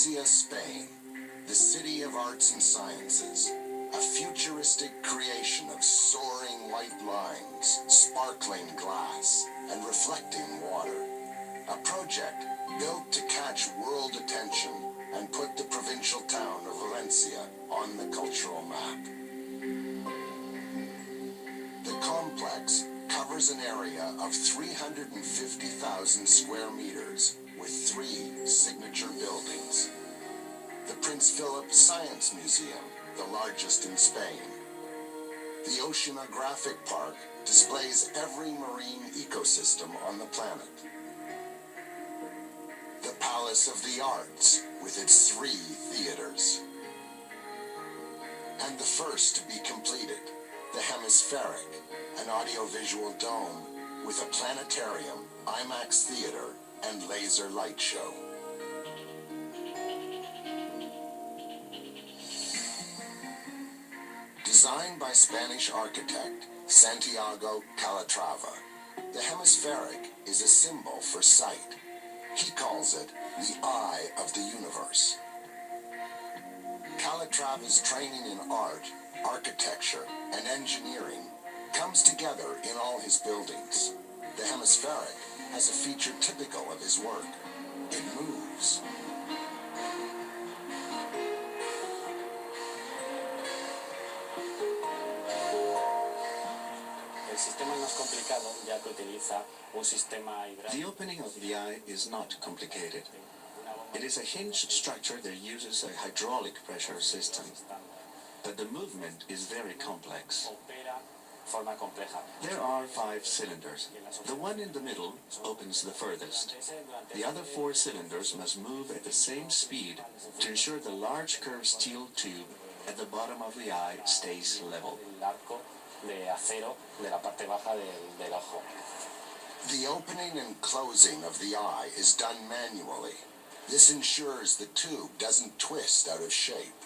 Valencia, Spain, the city of arts and sciences, a futuristic creation of soaring white lines, sparkling glass, and reflecting water. A project built to catch world attention and put the provincial town of Valencia on the cultural map. The complex covers an area of 350,000 square meters with 3 signature buildings. The Prince Philip Science Museum, the largest in Spain. The Oceanographic Park displays every marine ecosystem on the planet. The Palace of the Arts, with its 3 theaters. And the first to be completed, the Hemispheric, an audiovisual dome with a planetarium, IMAX theater, and laser light show. Designed by Spanish architect Santiago Calatrava, the Hemispheric is a symbol for sight. He calls it the eye of the universe. Calatrava's training in art, architecture, and engineering comes together in all his buildings. The Hemispheric has a feature typical of his work. It moves. The opening of the eye is not complicated. It is a hinged structure that uses a hydraulic pressure system, but the movement is very complex. There are 5 cylinders. The one in the middle opens the furthest. The other 4 cylinders must move at the same speed to ensure the large curved steel tube at the bottom of the eye stays level. The opening and closing of the eye is done manually. This ensures the tube doesn't twist out of shape.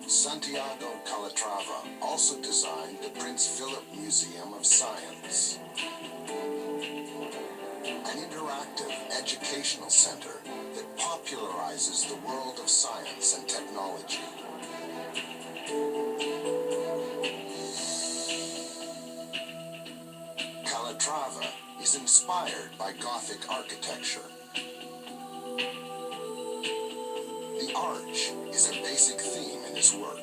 Santiago Calatrava also designed the Prince Philip Museum of Science, an interactive educational center that popularizes the world of science and technology. Calatrava is inspired by Gothic architecture. The arch is a basic theme in his work.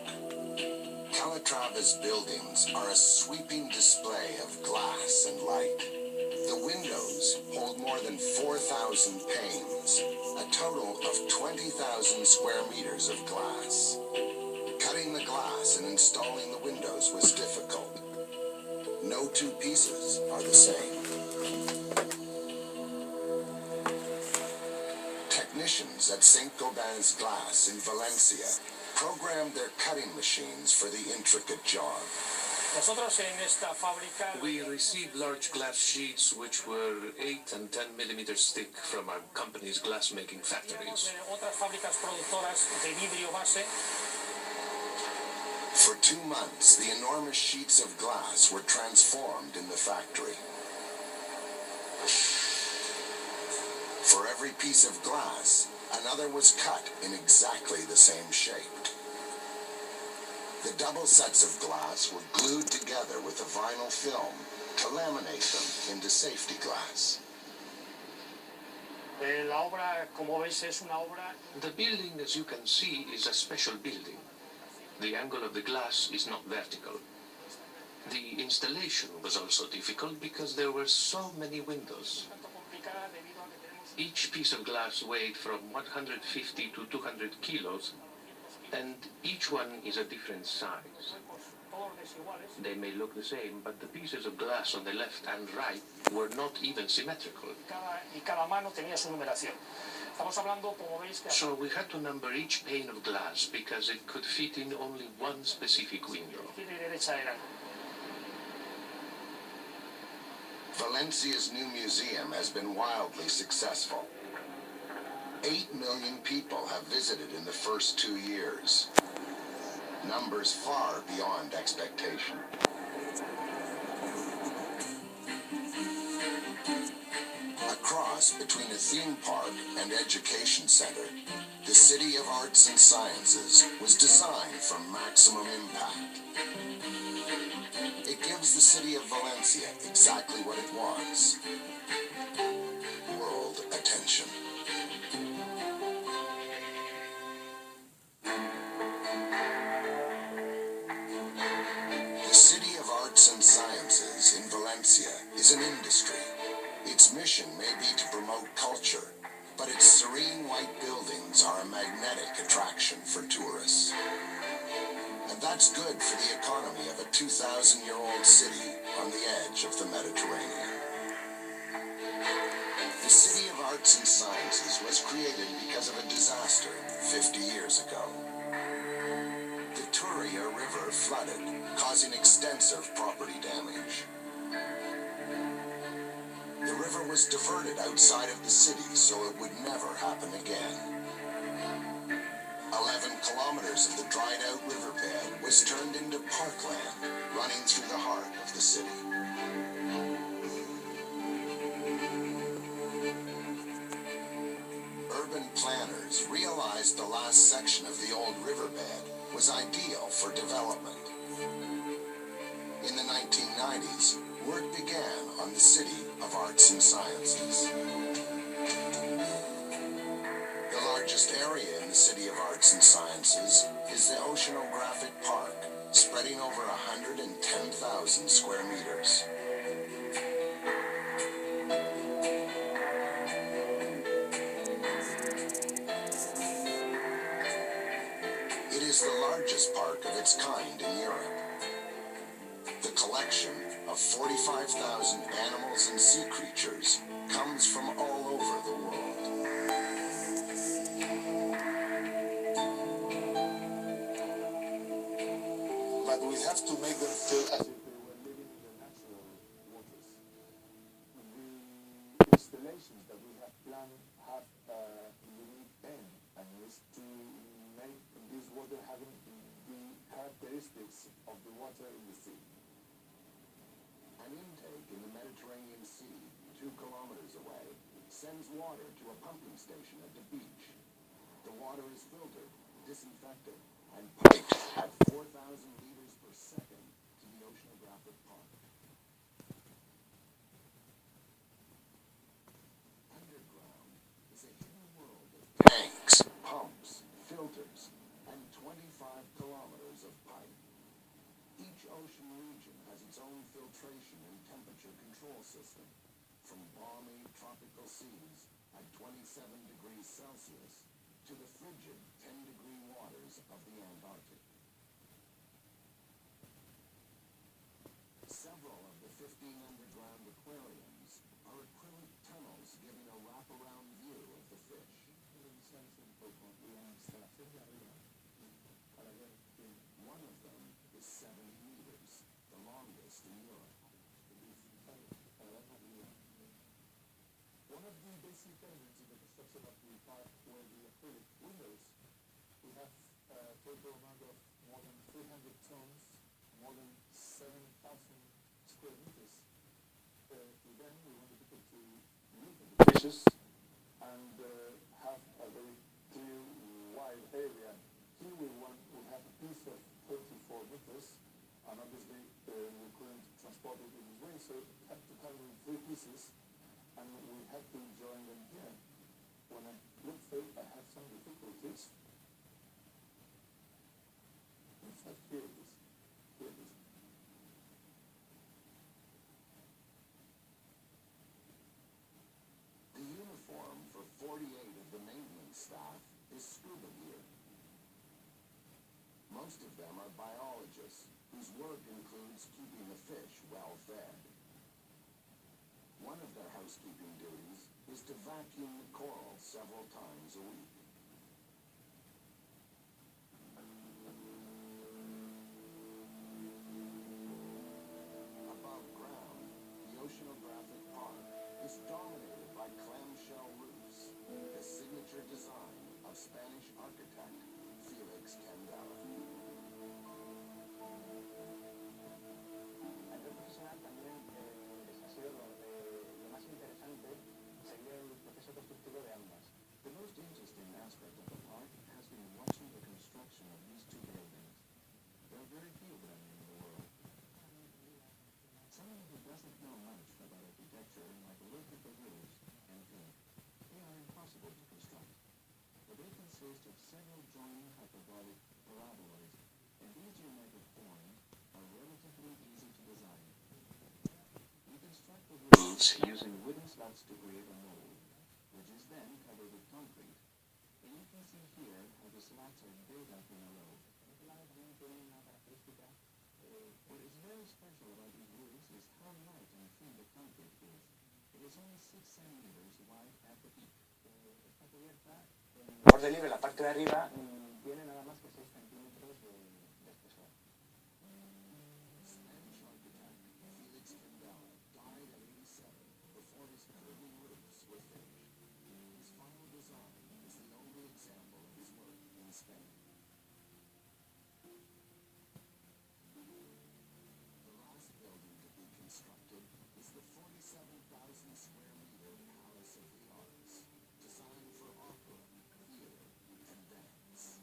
Calatrava's buildings are a sweeping display of glass and light. The windows hold more than 4,000 panes, a total of 20,000 square meters of glass. Cutting the glass and installing the windows was difficult. No 2 pieces are the same. Technicians at Saint-Gobain's Glass in Valencia programmed their cutting machines for the intricate job. We received large glass sheets which were 8 and 10 millimeters thick from our company's glass-making factories. For 2 months, the enormous sheets of glass were transformed in the factory. For every piece of glass, another was cut in exactly the same shape. The double sets of glass were glued together with a vinyl film to laminate them into safety glass. The building, as you can see, is a special building. The angle of the glass is not vertical. The installation was also difficult because there were so many windows. Each piece of glass weighed from 150 to 200 kilos, and each one is a different size. They may look the same, but the pieces of glass on the left and right were not even symmetrical. So we had to number each pane of glass because it could fit in only one specific window. Valencia's new museum has been wildly successful. 8 million people have visited in the first 2 years. Numbers far beyond expectation. A cross between a theme park and education center, the City of Arts and Sciences was designed for maximum impact. It gives the city of Valencia exactly what it wants: world attention. The City of Arts and Sciences in Valencia is an industry. Its mission may be to promote culture, but its serene white buildings are a magnetic attraction for tourists. And that's good for the economy of a 2,000-year-old city on the edge of the Mediterranean. The City of Arts and Sciences was created because of a disaster 50 years ago. The Turia River flooded, causing extensive property damage. The river was diverted outside of the city so it would never happen again. 11 kilometers of the dried-out riverbed was turned into parkland, running through the heart of the city. Urban planners realized the last section of the old riverbed was ideal for development. In the 1990s, work began on the City of Arts and Sciences. The largest area in the City of Arts and Sciences is the Oceanographic Park, spreading over 110,000 square meters. It is the largest park of its kind in Europe. The collection of 45,000 animals and sea creatures comes from all over the world. But we have to make them feel as if they were living in the natural waters. The installations that we have planned have a unique aim, and is to make this water having the characteristics of the water in the sea. An intake in the Mediterranean Sea, 2 kilometers away, sends water to a pumping station at the beach. The water is filtered, disinfected, and piped at 4,000 liters per second to the Oceanographic Park. Underground is a hidden world of tanks, pumps, filters, and 25 kilometers of pipe. Each ocean region has its own filtration and temperature control system, from balmy tropical seas at 27 degrees Celsius to the frigid 10-degree waters of the Antarctic. Several of the 15 underground aquariums are acrylic tunnels giving a wraparound view of the fish. One of them is 70 meters, the longest in Europe. One of the basic elements in the construction of the park were the acrylic windows. We have a total amount of more than 300 tons, more than 7,000 square meters. With them, we wanted people to look at the fishes and have a very clear, wide area. Here we have a piece of 34 meters, and obviously we couldn't transport it in this way, so we had to cut it in 3 pieces, and we had to join them here. When I looked for it, I had some difficulties. In fact, here it is. Here it is. The uniform for 48 of the maintenance staff is scuba gear. Most of them are biologists whose work includes keeping the fish well fed. One of their housekeeping duties is to vacuum the coral several times a week. Above ground, the Oceanographic several joining hyperbolic paraboloids, and these geometric forms are relatively easy to design. We construct the roofs using wooden slats to create a mold, which is then covered with concrete. And you can see here how the slats are built up in a row. What is very special about these roofs is how light and thin the concrete is. It is only 6 centimeters wide at the peak. Esta cubierta, por relieve, la parte de arriba tiene nada más que 6 centímetros de espesor. Spanish architect Felix Candela died at 87 before his curving roofs were finished. His final design is the only example of his work in Spain. The last building to be constructed is the 47,000 square meter Palace of the Arts, designed for opera, theater, and dance.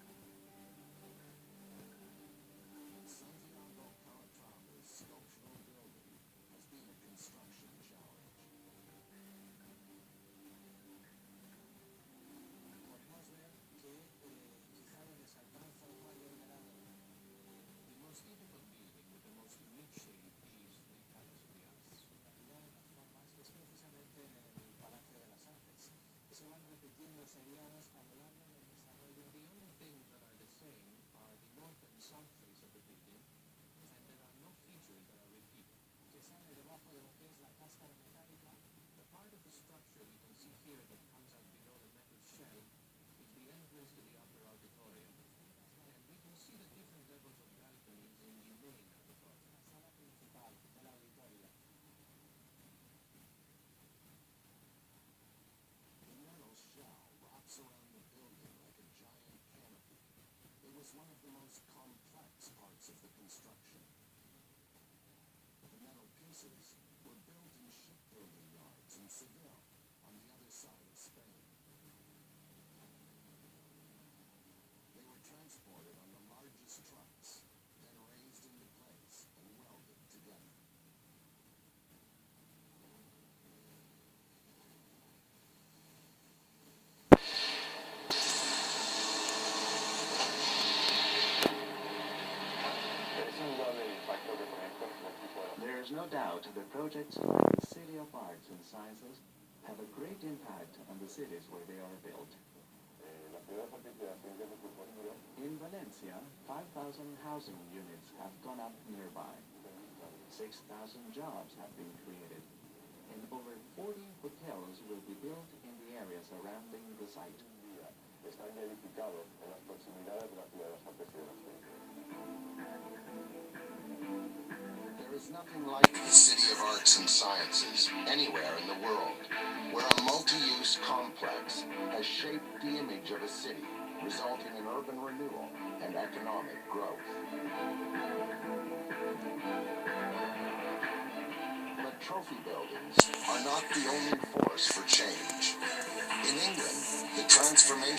Santiago Calatrava's sculptural building has been a construction challenge. The most difficult building with the most unique shape is the Palace of the Arts. Es precisamente en el Palacio de las Artes, que se van repitiendo seriadas a lo largo del desarrollo. The only things that are the same are the north and south face of the building, and there are no features that are repeated. Que sale debajo de lo que es la cáscara metálica. The part of the structure we can see here that comes out below the metal shell is the entrance to the upper auditorium, and we can see the different levels of balconies in the main auditorium. La sala principal del auditorio. The metal shell wraps around the building like a giant canopy. It was one of the most complex parts of the construction. The metal pieces were built in shipbuilding yards in Seville, on the other side of Spain. They were transported on the largest trucks, then raised into place and welded together. There is no doubt that projects like the City of Arts and Sciences have a great impact on the cities where they are built. In Valencia, 5,000 housing units have gone up nearby. 6,000 jobs have been created, and over 40 hotels will be built in the area surrounding the site. There is nothing like the City of Arts and Sciences anywhere in the world, where a multi-use complex has shaped the image of a city, resulting in urban renewal and economic growth. But trophy buildings are not the only force for change. In England, the transformation